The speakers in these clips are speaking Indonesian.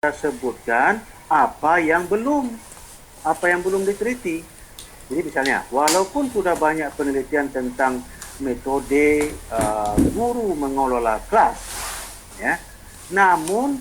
kita sebutkan apa yang belum diteliti. Jadi misalnya, walaupun sudah banyak penelitian tentang metode guru mengelola kelas, ya, namun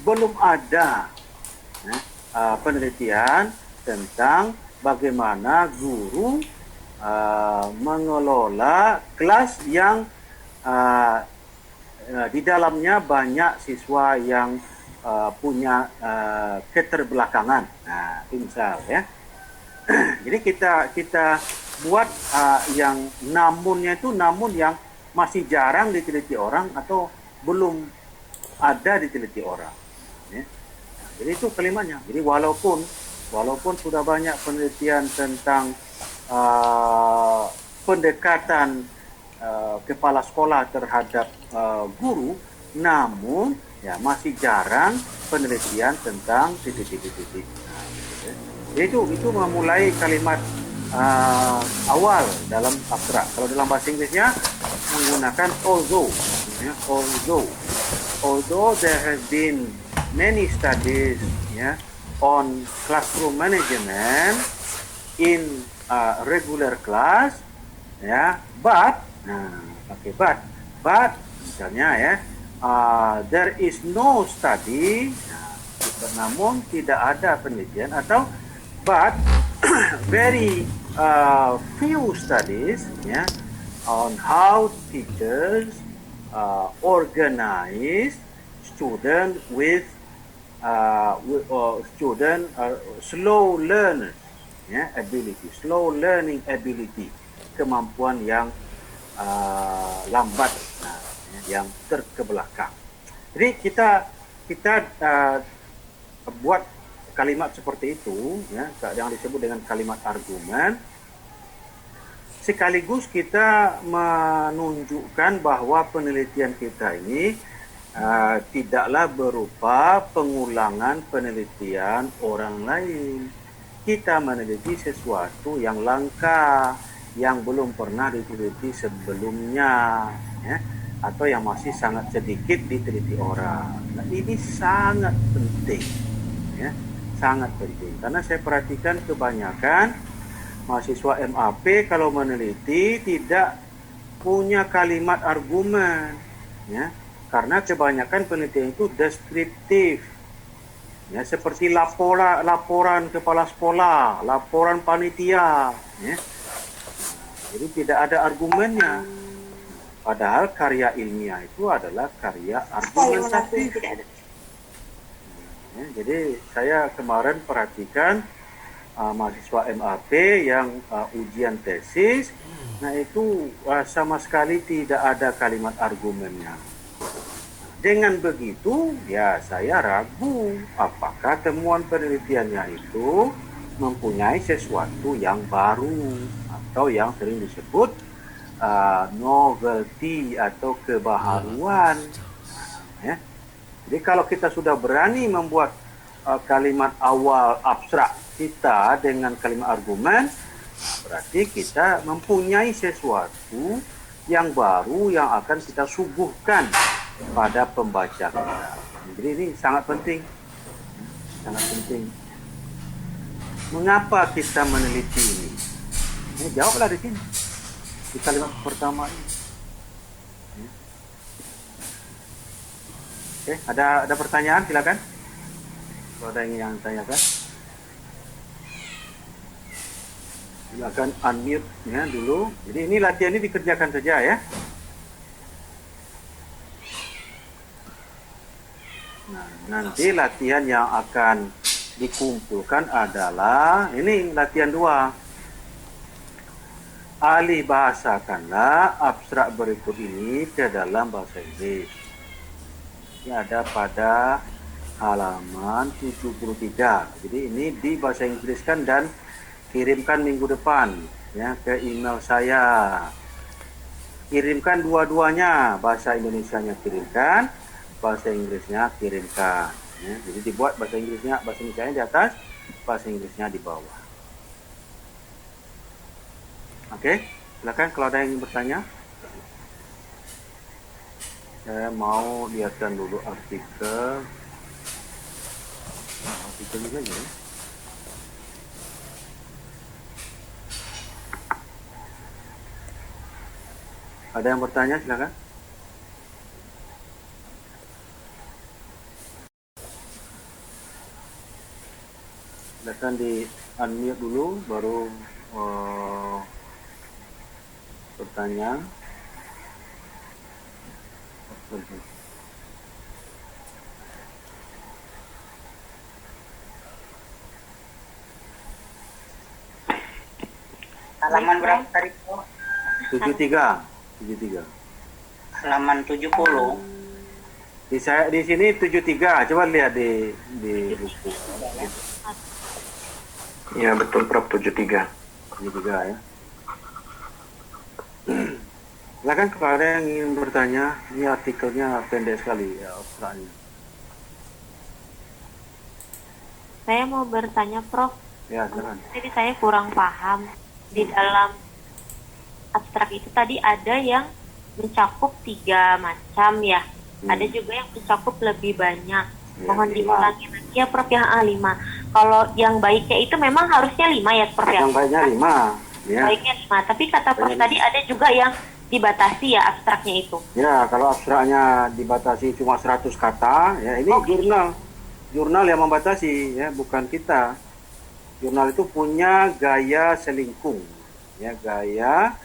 belum ada penelitian tentang bagaimana guru mengelola kelas yang di dalamnya banyak siswa yang punya keterbelakangan. Nah, itu misal ya. Jadi kita buat yang namunnya itu namun yang masih jarang diteliti orang atau belum ada diteliti orang. Ya. Jadi itu kalimatnya. Jadi walaupun sudah banyak penelitian tentang pendekatan kepala sekolah terhadap guru, namun ya masih jarang penelitian tentang titik-titik. Nah, itu memulai kalimat awal dalam abstrak. Kalau dalam bahasa Inggrisnya menggunakan although. Ya, although there have been many studies on classroom management in regular class, but misalnya there is no study, namun tidak ada penelitian, atau but very few studies on how teachers organize student with slow learners, slow learning ability, kemampuan yang lambat, yang terkebelakang. Jadi kita buat kalimat seperti itu, yang disebut dengan kalimat argumen. Sekaligus kita menunjukkan bahwa penelitian kita ini tidaklah berupa pengulangan penelitian orang lain. Kita meneliti sesuatu yang langka, yang belum pernah diteliti sebelumnya, atau yang masih sangat sedikit diteliti orang. Nah, ini sangat penting, sangat penting. Karena saya perhatikan kebanyakan mahasiswa MAP kalau meneliti tidak punya kalimat argumen, karena kebanyakan penelitian itu deskriptif, seperti laporan kepala sekolah, laporan panitia, jadi tidak ada argumennya. Padahal karya ilmiah itu adalah karya argumentatif. Jadi saya kemarin perhatikan mahasiswa MAP yang ujian tesis, nah itu sama sekali tidak ada kalimat argumennya. Dengan begitu, ya saya ragu apakah temuan penelitiannya itu mempunyai sesuatu yang baru atau yang sering disebut novelty atau kebaharuan. Jadi kalau kita sudah berani membuat kalimat awal abstrak kita dengan kalimat argumen, berarti kita mempunyai sesuatu yang baru yang akan kita suguhkan pada pembaca kita. Jadi ini sangat penting, sangat penting. Mengapa kita meneliti ini? Jawablah di sini, di kalimat pertama ini. Oke, ada pertanyaan, silakan. Kalau ada yang tanyakan, silakan unmute dulu. Jadi ini latihan ini dikerjakan saja ya. Nah, nanti latihan yang akan dikumpulkan adalah ini latihan 2. Alih bahasakanlah abstrak berikut ini ke dalam bahasa Inggris. Ini ada pada halaman 73. Jadi ini di bahasa Inggris kan, dan kirimkan minggu depan ke email saya. Kirimkan dua-duanya, bahasa Indonesianya kirimkan, bahasa Inggrisnya kirimkan. Jadi dibuat bahasa Inggrisnya di atas, bahasa Inggrisnya di bawah. Oke, silakan kalau ada yang ingin bertanya. Saya mau lihatkan dulu artikel tunggu saja ya. Ada yang bertanya, silakan. Silakan di unmute dulu, baru bertanya. Halaman berapa tadi, Prof? 73. Halaman 70. Di sini 73. Coba lihat di buku. Ya betul Prof, 73. 73 ya. Silakan kalau ada yang ingin bertanya, ini artikelnya pendek sekali ya, abstraknya. Saya mau bertanya, Prof. Ya, silakan. Jadi saya kurang paham di dalam abstrak itu tadi ada yang mencakup 3 macam ya. Ada juga yang mencakup lebih banyak. Ya, Mohon 5. diulangi lagi ya, Prof, yang 5. Kalau yang baiknya itu memang harusnya 5 ya, Prof ya. Yang baiknya 5. Ya. Baiknya 5. Tapi kata Prof tadi ada juga yang dibatasi ya abstraknya itu. Ya, kalau abstraknya dibatasi cuma 100 kata, ya ini jurnal yang membatasi, ya bukan kita. Jurnal itu punya gaya selingkung, ya gaya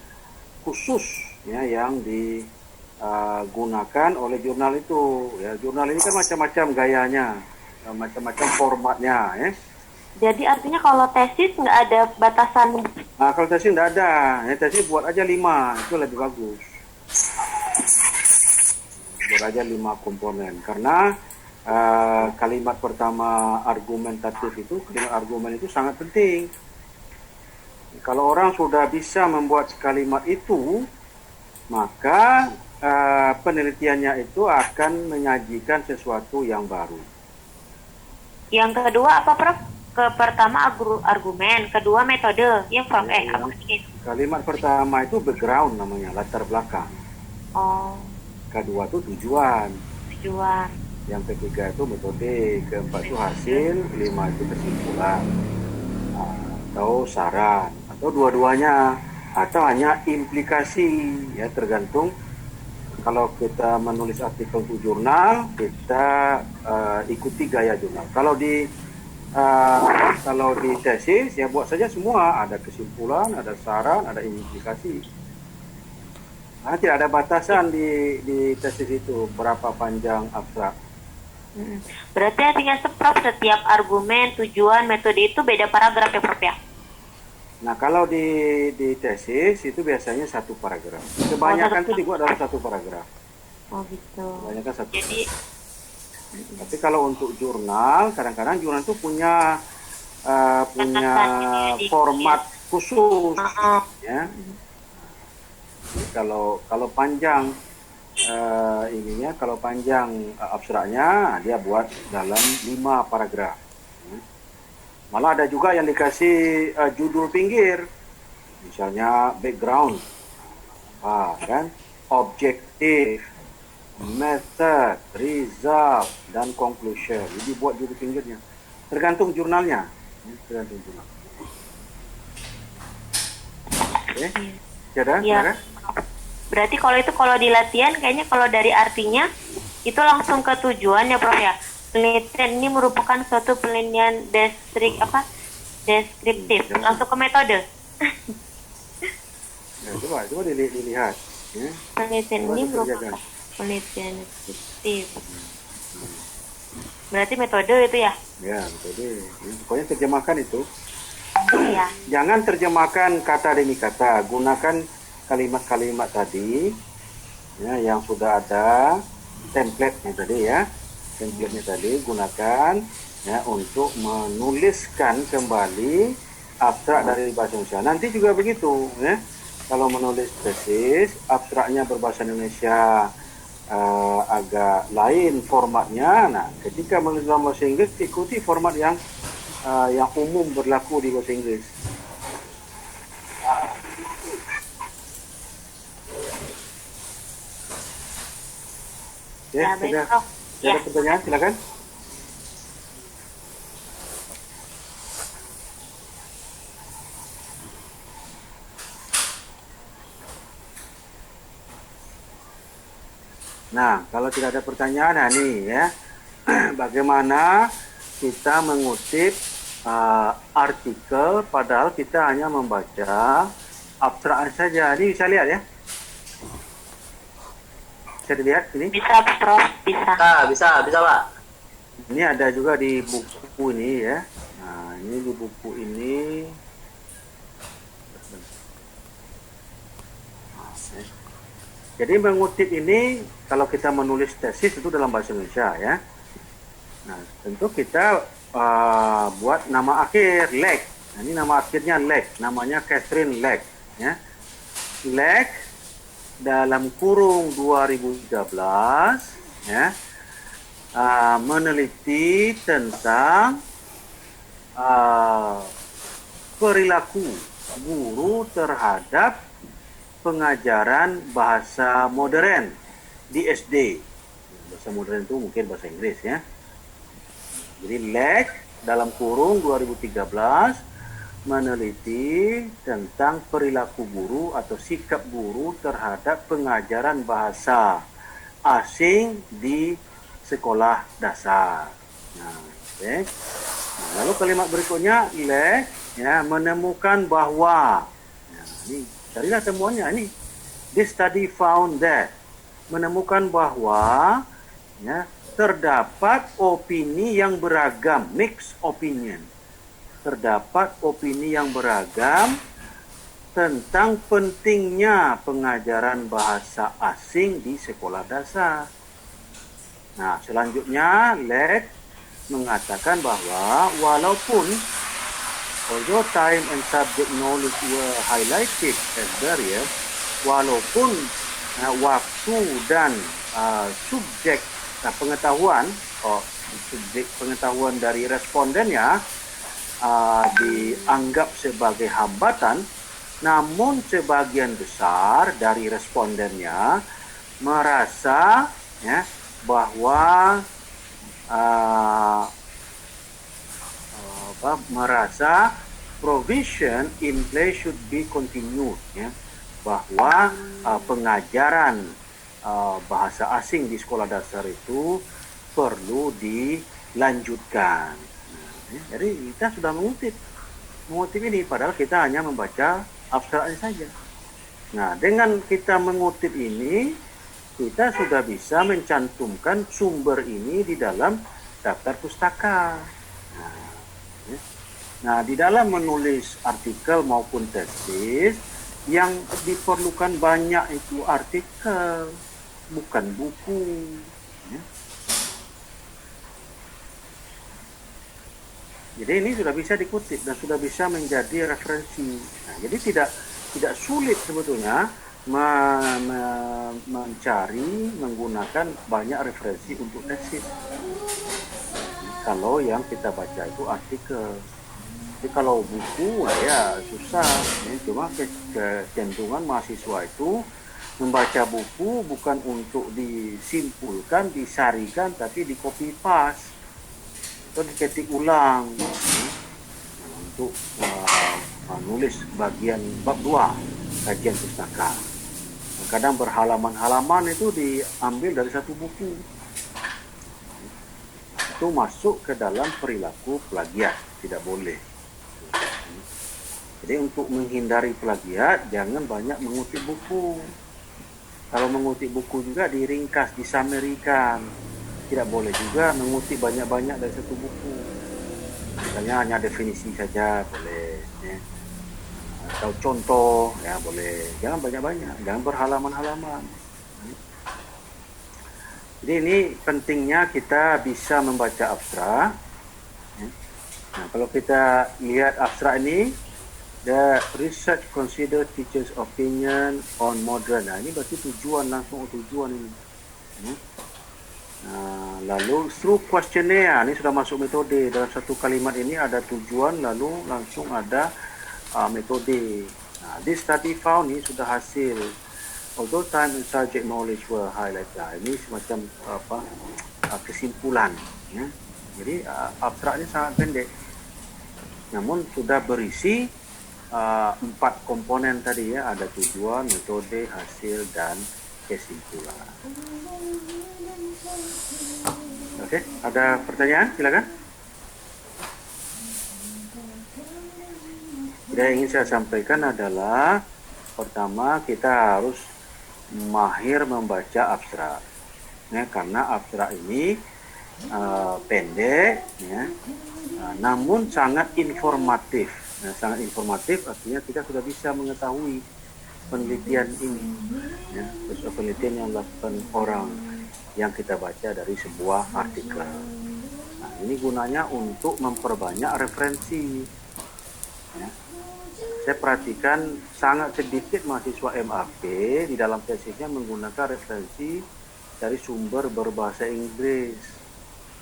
khusus, ya yang digunakan oleh jurnal itu. Ya, jurnal ini kan macam-macam gayanya, macam-macam formatnya, ya. Jadi artinya kalau tesis nggak ada batasan. Nah, kalau tesis nggak ada, ya tesis buat aja 5, itu lebih bagus. Buat aja 5 komponen, karena kalimat pertama argumentatif itu, kalimat argumen itu sangat penting. Kalau orang sudah bisa membuat kalimat itu, maka penelitiannya itu akan menyajikan sesuatu yang baru. Yang kedua apa, Prof? Pertama argumen, kedua metode, ya Prof. Apa itu? Kalimat pertama itu background namanya, latar belakang. Oh, Kedua itu tujuan. tujuan. Yang ketiga itu metode, keempat itu hasil, kelima itu kesimpulan, atau saran, atau dua-duanya, atau hanya implikasi, ya tergantung. Kalau kita menulis artikel untuk jurnal, kita ikuti gaya jurnal. Kalau di tesis, ya buat saja semua, ada kesimpulan, ada saran, ada implikasi. Nah, tidak ada batasan di tesis itu berapa panjang abstrak. Berarti artinya Prof, setiap argumen, tujuan, metode itu beda paragraf ya, Prof ya? Nah, kalau di tesis itu biasanya 1 paragraf. Kebanyakan itu dibuat dalam 1 paragraf. Oh gitu. Kebanyakan 1 Jadi paragraf. Tapi kalau untuk jurnal, kadang-kadang jurnal itu punya format khusus, ya. Jadi kalau panjang kalau panjang abstraknya, dia buat dalam 5 paragraf. Malah ada juga yang dikasih judul pinggir, misalnya background, kan, objektif, method, result, dan conclusion. Jadi buat judul pinggirnya. Tergantung jurnalnya. Tergantung jurnal. Oke. Sudah? ya. Berarti kalau di latihan kayaknya kalau dari artinya itu langsung ke tujuan ya, Prof ya. Penelitian ini merupakan suatu penelitian deskriptif. Langsung ke metode. Ya, coba dilihat. Ya. Penelitian ini merupakan penelitian deskriptif. Berarti metode itu ya? Ya, metode. Ya, pokoknya terjemahkan itu. Ya. Jangan terjemahkan kata demi kata. Gunakan kalimat-kalimat tadi, ya, yang sudah ada template-nya tadi, ya. Template-nya tadi gunakan, ya, untuk menuliskan kembali abstrak dari bahasa Indonesia. Nanti juga begitu, ya. Kalau menulis tesis, abstraknya berbahasa Indonesia agak lain formatnya. Nah, ketika menulis dalam bahasa Inggris, ikuti format yang umum berlaku di bahasa Inggris. Ya, sudah. Ada pertanyaan, silakan. Nah, kalau tidak ada pertanyaan, nah nih ya, bagaimana kita mengutip artikel padahal kita hanya membaca abstrak saja. Ini bisa lihat ya? Bisa dilihat ini? Bisa, Prof. Bisa. Bisa Pak. Ini ada juga di buku ini ya. Nah, ini di buku ini. Jadi mengutip ini, kalau kita menulis tesis itu dalam bahasa Indonesia ya. Nah, tentu kita buat nama akhir, Leck. Nah, ini nama akhirnya Leck, namanya Catherine Leck. Ya. Leck dalam kurung 2013 ya, meneliti tentang perilaku guru terhadap pengajaran bahasa modern di SD. Bahasa modern itu mungkin bahasa Inggris ya. Jadi Leck dalam kurung 2013 meneliti tentang perilaku guru atau sikap guru terhadap pengajaran bahasa asing di sekolah dasar. Nah, okay. Nah, lalu kalimat berikutnya, Leck ya, menemukan bahwa, nah, ini carilah temuannya ini. This study found that, menemukan bahwa ya, terdapat opini yang beragam, mixed opinion. Terdapat opini yang beragam tentang pentingnya pengajaran bahasa asing di sekolah dasar. Nah, selanjutnya Leck mengatakan bahwa walaupun although time and subject knowledge were highlighted as barriers, walaupun waktu dan subjek pengetahuan subjek pengetahuan dari respondennya dianggap sebagai hambatan, namun sebagian besar dari respondennya merasa ya, bahwa merasa provision in place should be continued ya, bahwa pengajaran bahasa asing di sekolah dasar itu perlu dilanjutkan. Jadi kita sudah mengutip ini, padahal kita hanya membaca abstraknya saja. Nah, dengan kita mengutip ini, kita sudah bisa mencantumkan sumber ini di dalam daftar pustaka. Nah, di dalam menulis artikel maupun tesis, yang diperlukan banyak itu artikel, bukan buku. Jadi ini sudah bisa dikutip dan sudah bisa menjadi referensi. Nah, jadi tidak sulit sebetulnya mencari menggunakan banyak referensi untuk tesis. Kalau yang kita baca itu artikel. Jadi kalau buku ya susah. Cuma kecenderungan mahasiswa itu membaca buku bukan untuk disimpulkan, disarikan, tapi di copy paste atau diketik ulang untuk menulis bagian bab 2 kajian pustaka. Kadang berhalaman-halaman itu diambil dari satu buku. Itu masuk ke dalam perilaku plagiat, tidak boleh. Jadi untuk menghindari plagiat, jangan banyak mengutip buku. Kalau mengutip buku juga diringkas, disamerikan. Tidak boleh juga mengutip banyak-banyak dari satu buku. Misalnya hanya definisi saja boleh, ya. Atau contoh ya boleh. Jangan banyak-banyak, jangan berhalaman-halaman. Jadi ini pentingnya kita bisa membaca abstrak. Nah, kalau kita lihat abstrak ini, the research consider teachers' opinion on modern. Nah, ini berarti tujuan ini. Nah, lalu through questionnaire, ini sudah masuk metode. Dalam satu kalimat ini ada tujuan, lalu langsung ada metode. Nah, this study found, ini sudah hasil. Although time and subject knowledge were highlighted. Nah, ini semacam kesimpulan. Ya. Jadi abstrak ini sangat pendek. Namun sudah berisi 4 komponen tadi ya, ada tujuan, metode, hasil, dan kesimpulan. Oke, ada pertanyaan? Silakan. Yang ingin saya sampaikan adalah pertama kita harus mahir membaca abstrak, ya, karena abstrak ini pendek, ya, namun sangat informatif. Nah, sangat informatif artinya kita sudah bisa mengetahui penelitian ini, ya, penelitian yang dilakukan orang yang kita baca dari sebuah artikel. Nah, ini gunanya untuk memperbanyak referensi. Ya. Saya perhatikan sangat sedikit mahasiswa MAP di dalam tesisnya menggunakan referensi dari sumber berbahasa Inggris.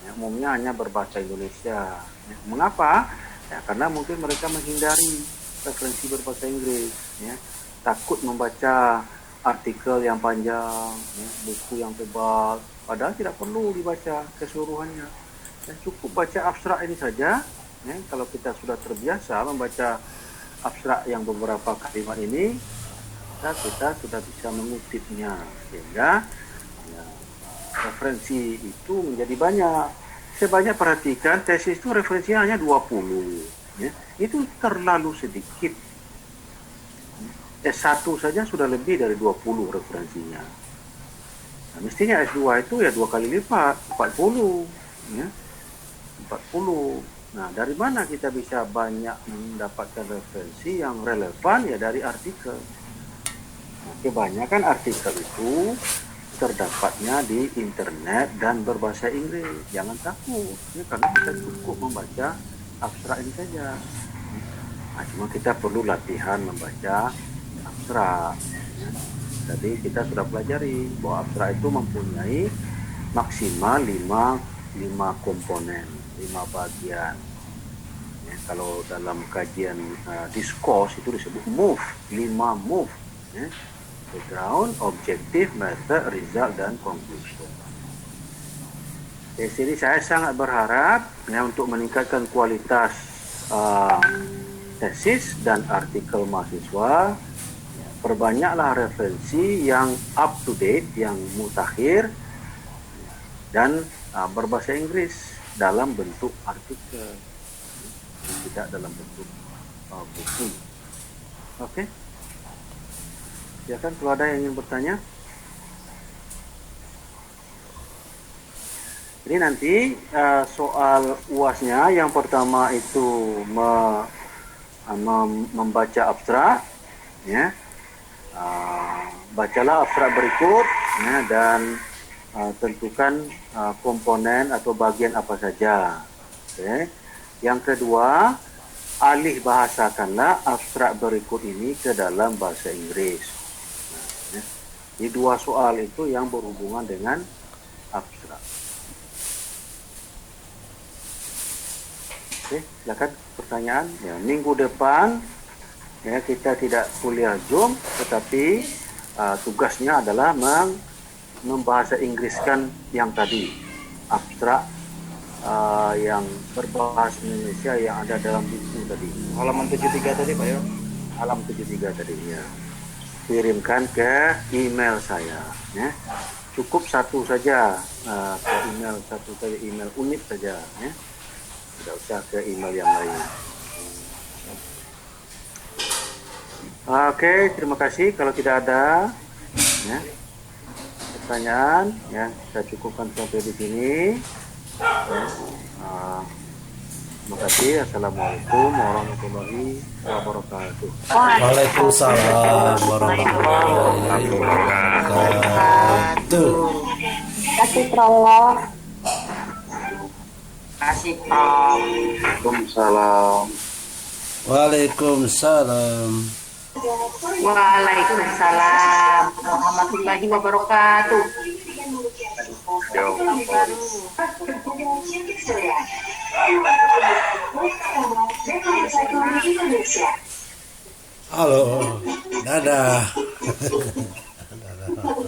Ya, umumnya hanya berbahasa Indonesia. Ya, mengapa? Ya, karena mungkin mereka menghindari referensi berbahasa Inggris. Ya. Takut membaca artikel yang panjang, ya, buku yang tebal. Padahal tidak perlu dibaca keseluruhannya. Ya, cukup baca abstrak ini saja. Ya, kalau kita sudah terbiasa membaca abstrak yang beberapa kalimat ini, kita sudah bisa mengutipnya, sehingga ya, referensi itu menjadi banyak. Saya banyak perhatikan tesis itu referensinya hanya 20, ya. Itu terlalu sedikit. S1 saja sudah lebih dari 20 referensinya. Nah, mestinya S2 itu ya 2 kali lipat, 40, ya. 40. Nah, dari mana kita bisa banyak mendapatkan referensi yang relevan? Ya dari artikel. Nah, kebanyakan artikel itu terdapatnya di internet dan berbahasa Inggris. Jangan takut, ya, karena kita cukup membaca abstrak ini saja. Nah, cuma kita perlu latihan membaca abstrak. Jadi kita sudah pelajari bahwa abstrak itu mempunyai maksimal 5 komponen, 5 bagian. Ya, kalau dalam kajian diskurs itu disebut move, 5 move. Ya. Background, objective, method, result, dan conclusion. Di sini saya sangat berharap ya, untuk meningkatkan kualitas tesis dan artikel mahasiswa, ya, perbanyaklah referensi yang up to date, yang mutakhir, dan berbahasa Inggris dalam bentuk artikel, tidak dalam bentuk buku. Oke. Ya kan, kalau ada yang ingin bertanya. Ini nanti soal UASnya yang pertama itu membaca abstrak, ya. Bacalah abstrak berikut, ya, dan tentukan komponen atau bagian apa saja. Okay. Yang kedua, alih bahasakanlah abstrak berikut ini ke dalam bahasa Inggris. Nah, ya. Di 2 soal itu yang berhubungan dengan abstrak. Oke, silakan pertanyaan. Ya, minggu depan ya kita tidak kuliah Zoom, tetapi tugasnya adalah membahasa Inggriskan yang tadi, abstrak yang berbahasa Indonesia yang ada dalam buku tadi. Halaman 73 tadi, Pak ya. Halaman 73 tadi ya. Kirimkan ke email saya, ya. Cukup satu saja, ke email satu saja, email unit saja, ya. Tidak usah ke email yang lain. Oke, terima kasih. Kalau tidak ada ya, pertanyaan, ya, saya cukupkan sampai di sini. Ya, terima kasih. Assalamualaikum warahmatullahi wabarakatuh. Waalaikumsalam warahmatullahi wabarakatuh. Kasih prolog. Kasih Om. Waalaikumsalam. Waalaikumsalam. Waalaikumsalam warahmatullahi wabarakatuh. Halo, dadah. Dadah.